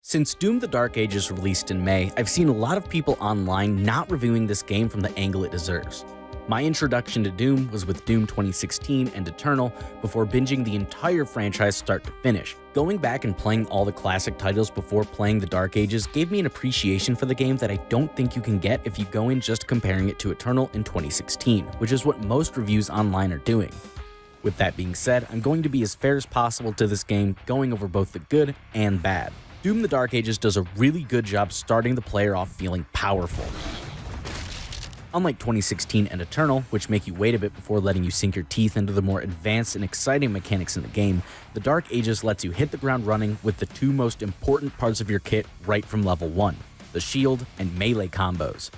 Since Doom: The Dark Ages released in May, I've seen a lot of people online not reviewing this game from the angle it deserves. My introduction to Doom was with Doom 2016 and Eternal before binging the entire franchise start to finish. Going back and playing all the classic titles before playing The Dark Ages gave me an appreciation for the game that I don't think you can get if you go in just comparing it to Eternal in 2016, which is what most reviews online are doing. With that being said, I'm going to be as fair as possible to this game, going over both the good and bad. Doom: The Dark Ages does a really good job starting the player off feeling powerful. Unlike 2016 and Eternal, which make you wait a bit before letting you sink your teeth into the more advanced and exciting mechanics in the game, The Dark Ages lets you hit the ground running with the two most important parts of your kit right from level 1, the shield and melee combos.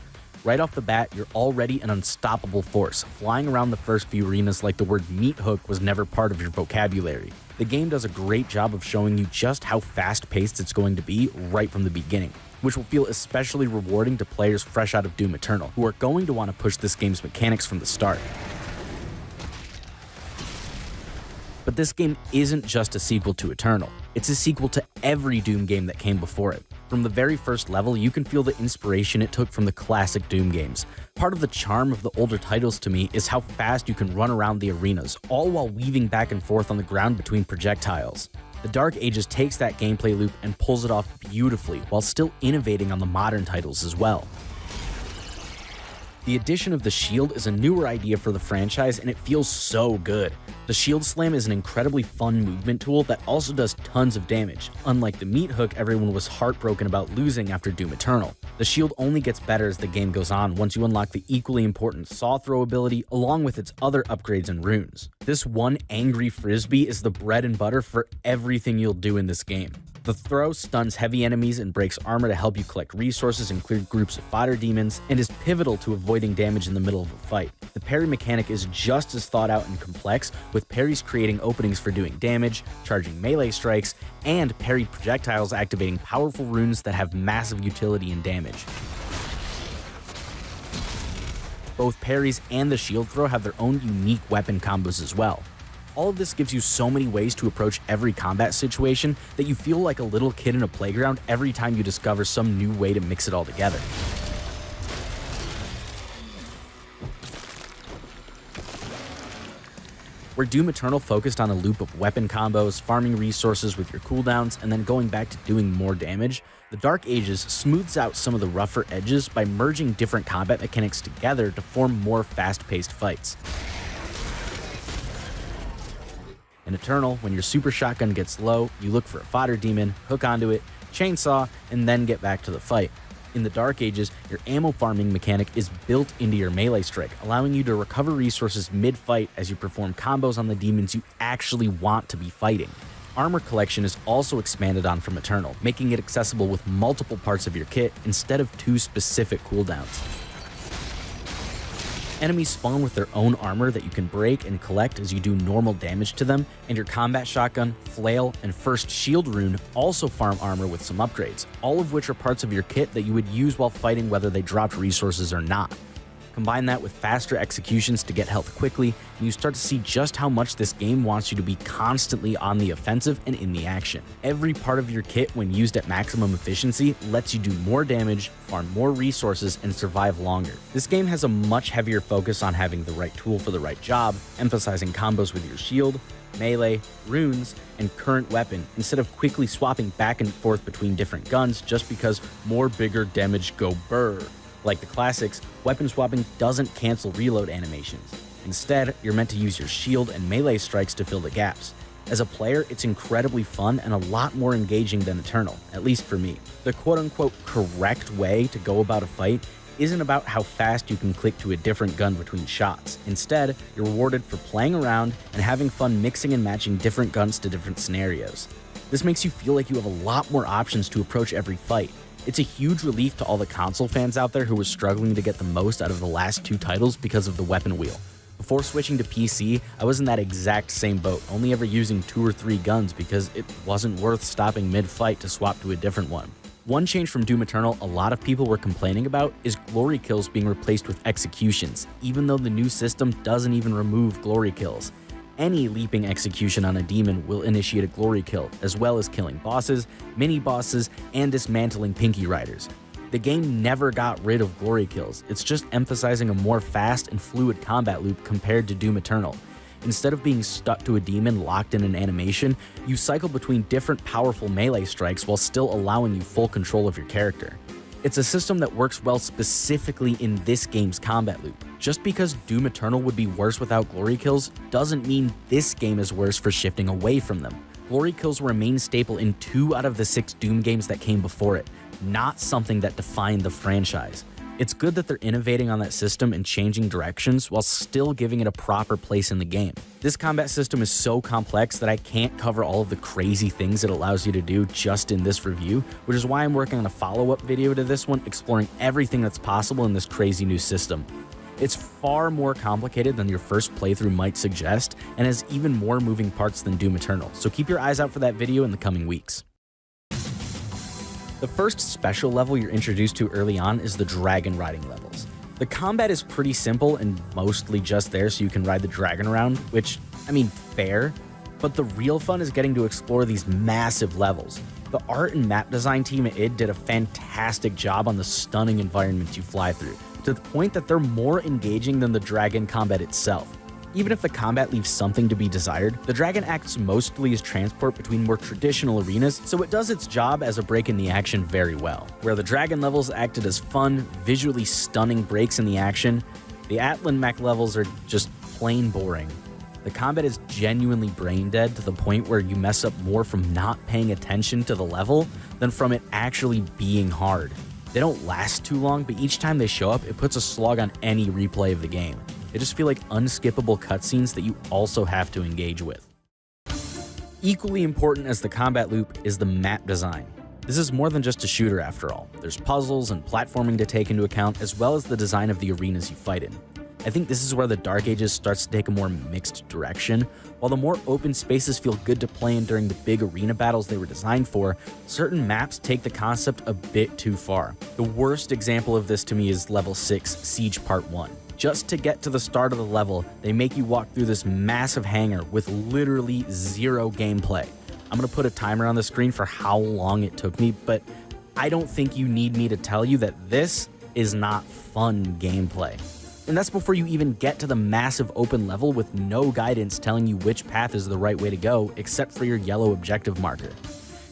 Right off the bat, you're already an unstoppable force, flying around the first few arenas like the word meat hook was never part of your vocabulary. The game does a great job of showing you just how fast-paced it's going to be right from the beginning, which will feel especially rewarding to players fresh out of Doom Eternal, who are going to want to push this game's mechanics from the start. But this game isn't just a sequel to Eternal, it's a sequel to every Doom game that came before it. From the very first level, you can feel the inspiration it took from the classic Doom games. Part of the charm of the older titles to me is how fast you can run around the arenas, all while weaving back and forth on the ground between projectiles. The Dark Ages takes that gameplay loop and pulls it off beautifully, while still innovating on the modern titles as well. The addition of the shield is a newer idea for the franchise, and it feels so good. The shield slam is an incredibly fun movement tool that also does tons of damage, unlike the meat hook everyone was heartbroken about losing after Doom Eternal. The shield only gets better as the game goes on once you unlock the equally important saw throw ability along with its other upgrades and runes. This one angry frisbee is the bread and butter for everything you'll do in this game. The throw stuns heavy enemies and breaks armor to help you collect resources and clear groups of fodder demons, and is pivotal to avoiding damage in the middle of a fight. The parry mechanic is just as thought out and complex, with parries creating openings for doing damage, charging melee strikes, and parried projectiles activating powerful runes that have massive utility and damage. Both parries and the shield throw have their own unique weapon combos as well. All of this gives you so many ways to approach every combat situation that you feel like a little kid in a playground every time you discover some new way to mix it all together. Where Doom Eternal focused on a loop of weapon combos, farming resources with your cooldowns, and then going back to doing more damage, The Dark Ages smooths out some of the rougher edges by merging different combat mechanics together to form more fast-paced fights. In Eternal, when your super shotgun gets low, you look for a fodder demon, hook onto it, chainsaw, and then get back to the fight. In The Dark Ages, your ammo farming mechanic is built into your melee strike, allowing you to recover resources mid-fight as you perform combos on the demons you actually want to be fighting. Armor collection is also expanded on from Eternal, making it accessible with multiple parts of your kit instead of 2 specific cooldowns. Enemies spawn with their own armor that you can break and collect as you do normal damage to them, and your combat shotgun, flail, and first shield rune also farm armor with some upgrades, all of which are parts of your kit that you would use while fighting whether they dropped resources or not. Combine that with faster executions to get health quickly, and you start to see just how much this game wants you to be constantly on the offensive and in the action. Every part of your kit, when used at maximum efficiency, lets you do more damage, farm more resources, and survive longer. This game has a much heavier focus on having the right tool for the right job, emphasizing combos with your shield, melee, runes, and current weapon, instead of quickly swapping back and forth between different guns just because more bigger damage go brr. Like the classics, weapon swapping doesn't cancel reload animations. Instead, you're meant to use your shield and melee strikes to fill the gaps. As a player, it's incredibly fun and a lot more engaging than Eternal, at least for me. The quote-unquote correct way to go about a fight isn't about how fast you can click to a different gun between shots. Instead, you're rewarded for playing around and having fun mixing and matching different guns to different scenarios. This makes you feel like you have a lot more options to approach every fight. It's a huge relief to all the console fans out there who were struggling to get the most out of the last 2 titles because of the weapon wheel. Before switching to PC, I was in that exact same boat, only ever using 2 or 3 guns because it wasn't worth stopping mid-fight to swap to a different one. One change from Doom Eternal a lot of people were complaining about is glory kills being replaced with executions, even though the new system doesn't even remove glory kills. Any leaping execution on a demon will initiate a glory kill, as well as killing bosses, mini-bosses, and dismantling Pinky Riders. The game never got rid of glory kills, it's just emphasizing a more fast and fluid combat loop compared to Doom Eternal. Instead of being stuck to a demon locked in an animation, you cycle between different powerful melee strikes while still allowing you full control of your character. It's a system that works well specifically in this game's combat loop. Just because Doom Eternal would be worse without glory kills doesn't mean this game is worse for shifting away from them. Glory kills were a main staple in 2 out of the 6 Doom games that came before it, not something that defined the franchise. It's good that they're innovating on that system and changing directions while still giving it a proper place in the game. This combat system is so complex that I can't cover all of the crazy things it allows you to do just in this review, which is why I'm working on a follow-up video to this one exploring everything that's possible in this crazy new system. It's far more complicated than your first playthrough might suggest and has even more moving parts than Doom Eternal, so keep your eyes out for that video in the coming weeks. The first special level you're introduced to early on is the dragon riding levels. The combat is pretty simple and mostly just there so you can ride the dragon around, which, I mean, fair, but the real fun is getting to explore these massive levels. The art and map design team at id did a fantastic job on the stunning environments you fly through, to the point that they're more engaging than the dragon combat itself. Even if the combat leaves something to be desired, the dragon acts mostly as transport between more traditional arenas, so it does its job as a break in the action very well. Where the dragon levels acted as fun, visually stunning breaks in the action, the Atlan mech levels are just plain boring. The combat is genuinely brain dead to the point where you mess up more from not paying attention to the level than from it actually being hard. They don't last too long, but each time they show up, it puts a slog on any replay of the game. They just feel like unskippable cutscenes that you also have to engage with. Equally important as the combat loop is the map design. This is more than just a shooter after all. There's puzzles and platforming to take into account, as well as the design of the arenas you fight in. I think this is where the Dark Ages starts to take a more mixed direction. While the more open spaces feel good to play in during the big arena battles they were designed for, certain maps take the concept a bit too far. The worst example of this to me is level 6, Siege Part 1. Just to get to the start of the level, they make you walk through this massive hangar with literally zero gameplay. I'm going to put a timer on the screen for how long it took me, but I don't think you need me to tell you that this is not fun gameplay. And that's before you even get to the massive open level with no guidance telling you which path is the right way to go except for your yellow objective marker.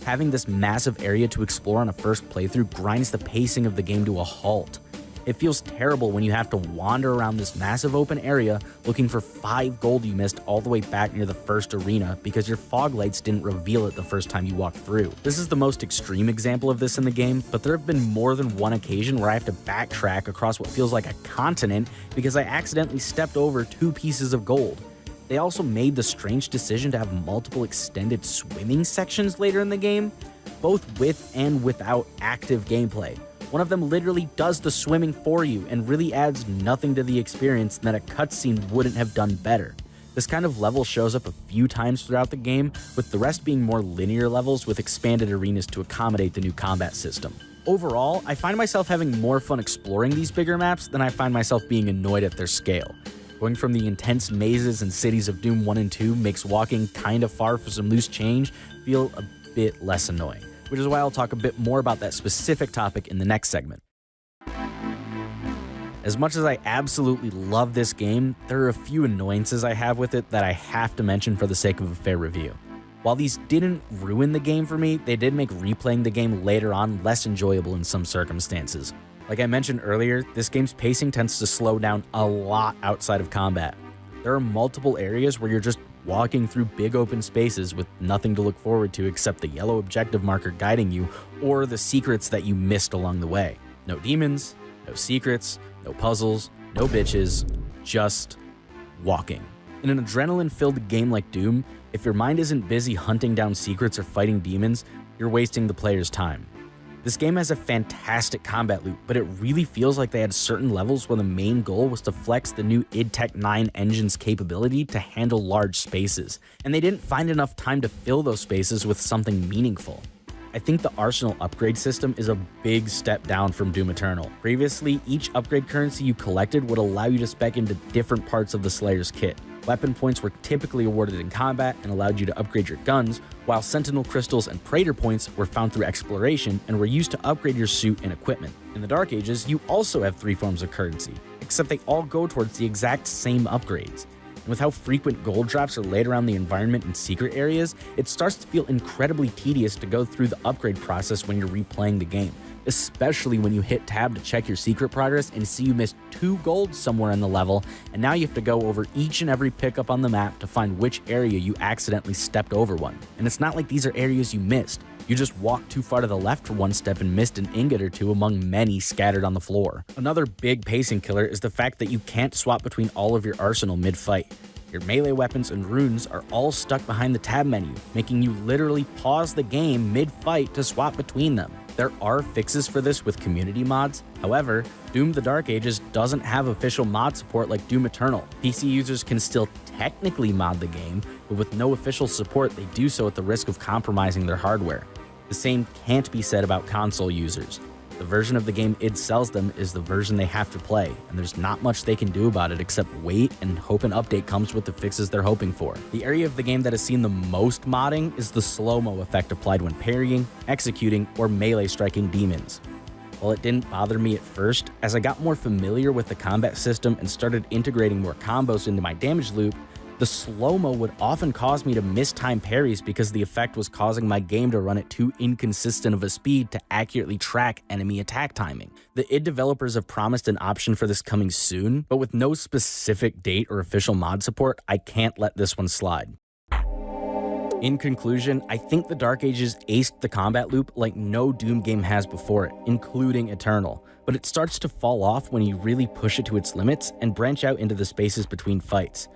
Having this massive area to explore on a first playthrough grinds the pacing of the game to a halt. It feels terrible when you have to wander around this massive open area looking for 5 gold you missed all the way back near the first arena because your fog lights didn't reveal it the first time you walked through. This is the most extreme example of this in the game, but there have been more than one occasion where I have to backtrack across what feels like a continent because I accidentally stepped over 2 pieces of gold. They also made the strange decision to have multiple extended swimming sections later in the game, both with and without active gameplay. One of them literally does the swimming for you and really adds nothing to the experience that a cutscene wouldn't have done better. This kind of level shows up a few times throughout the game, with the rest being more linear levels with expanded arenas to accommodate the new combat system. Overall, I find myself having more fun exploring these bigger maps than I find myself being annoyed at their scale. Going from the intense mazes and cities of Doom 1 and 2 makes walking kinda far for some loose change feel a bit less annoying, which is why I'll talk a bit more about that specific topic in the next segment. As much as I absolutely love this game, there are a few annoyances I have with it that I have to mention for the sake of a fair review. While these didn't ruin the game for me, they did make replaying the game later on less enjoyable in some circumstances. Like I mentioned earlier, this game's pacing tends to slow down a lot outside of combat. There are multiple areas where you're just walking through big open spaces with nothing to look forward to except the yellow objective marker guiding you or the secrets that you missed along the way. No demons, no secrets, no puzzles, no bitches, just walking. In an adrenaline-filled game like Doom, if your mind isn't busy hunting down secrets or fighting demons, you're wasting the player's time. This game has a fantastic combat loop, but it really feels like they had certain levels where the main goal was to flex the new id Tech 9 engine's capability to handle large spaces, and they didn't find enough time to fill those spaces with something meaningful. I think the Arsenal upgrade system is a big step down from Doom Eternal. Previously, each upgrade currency you collected would allow you to spec into different parts of the Slayer's kit. Weapon points were typically awarded in combat and allowed you to upgrade your guns, while Sentinel Crystals and Praetor points were found through exploration and were used to upgrade your suit and equipment. In the Dark Ages, you also have 3 forms of currency, except they all go towards the exact same upgrades. And with how frequent gold drops are laid around the environment in secret areas, it starts to feel incredibly tedious to go through the upgrade process when you're replaying the game, especially when you hit tab to check your secret progress and see you missed 2 gold somewhere in the level, and now you have to go over each and every pickup on the map to find which area you accidentally stepped over one. And it's not like these are areas you missed. You just walked too far to the left for one step and missed an ingot or two among many scattered on the floor. Another big pacing killer is the fact that you can't swap between all of your arsenal mid-fight. Your melee weapons and runes are all stuck behind the tab menu, making you literally pause the game mid-fight to swap between them. There are fixes for this with community mods. However, Doom the Dark Ages doesn't have official mod support like Doom Eternal. PC users can still technically mod the game, but with no official support, they do so at the risk of compromising their hardware. The same can't be said about console users. The version of the game id sells them is the version they have to play, and there's not much they can do about it except wait and hope an update comes with the fixes they're hoping for. The area of the game that has seen the most modding is the slow-mo effect applied when parrying, executing, or melee striking demons. While it didn't bother me at first, as I got more familiar with the combat system and started integrating more combos into my damage loop, the slow-mo would often cause me to miss time parries because the effect was causing my game to run at too inconsistent of a speed to accurately track enemy attack timing. The id developers have promised an option for this coming soon, but with no specific date or official mod support, I can't let this one slide. In conclusion, I think the Dark Ages aced the combat loop like no Doom game has before it, including Eternal, but it starts to fall off when you really push it to its limits and branch out into the spaces between fights.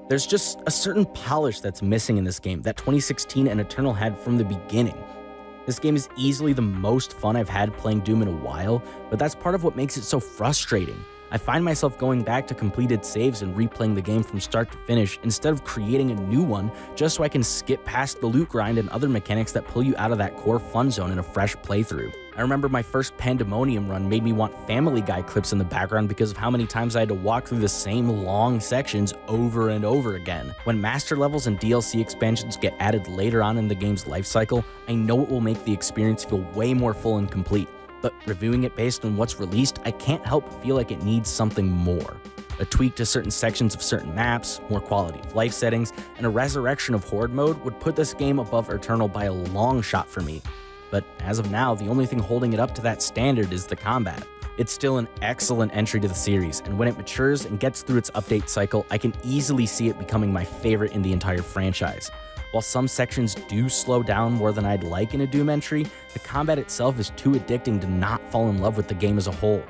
There's just a certain polish that's missing in this game that 2016 and Eternal had from the beginning. This game is easily the most fun I've had playing Doom in a while, but that's part of what makes it so frustrating. I find myself going back to completed saves and replaying the game from start to finish instead of creating a new one just so I can skip past the loot grind and other mechanics that pull you out of that core fun zone in a fresh playthrough. I remember my first Pandemonium run made me want Family Guy clips in the background because of how many times I had to walk through the same long sections over and over again. When master levels and DLC expansions get added later on in the game's life cycle, I know it will make the experience feel way more full and complete. But reviewing it based on what's released, I can't help but feel like it needs something more. A tweak to certain sections of certain maps, more quality of life settings, and a resurrection of Horde mode would put this game above Eternal by a long shot for me. But as of now, the only thing holding it up to that standard is the combat. It's still an excellent entry to the series, and when it matures and gets through its update cycle, I can easily see it becoming my favorite in the entire franchise. While some sections do slow down more than I'd like in a Doom entry, the combat itself is too addicting to not fall in love with the game as a whole.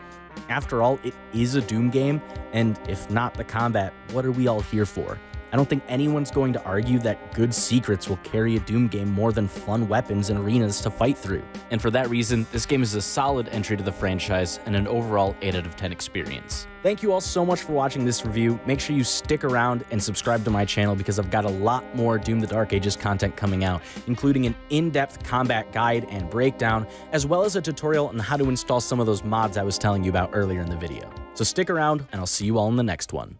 After all, it is a Doom game, and if not the combat, what are we all here for? I don't think anyone's going to argue that good secrets will carry a Doom game more than fun weapons and arenas to fight through. And for that reason, this game is a solid entry to the franchise and an overall 8 out of 10 experience. Thank you all so much for watching this review. Make sure you stick around and subscribe to my channel because I've got a lot more Doom the Dark Ages content coming out, including an in-depth combat guide and breakdown, as well as a tutorial on how to install some of those mods I was telling you about earlier in the video. So stick around, and I'll see you all in the next one.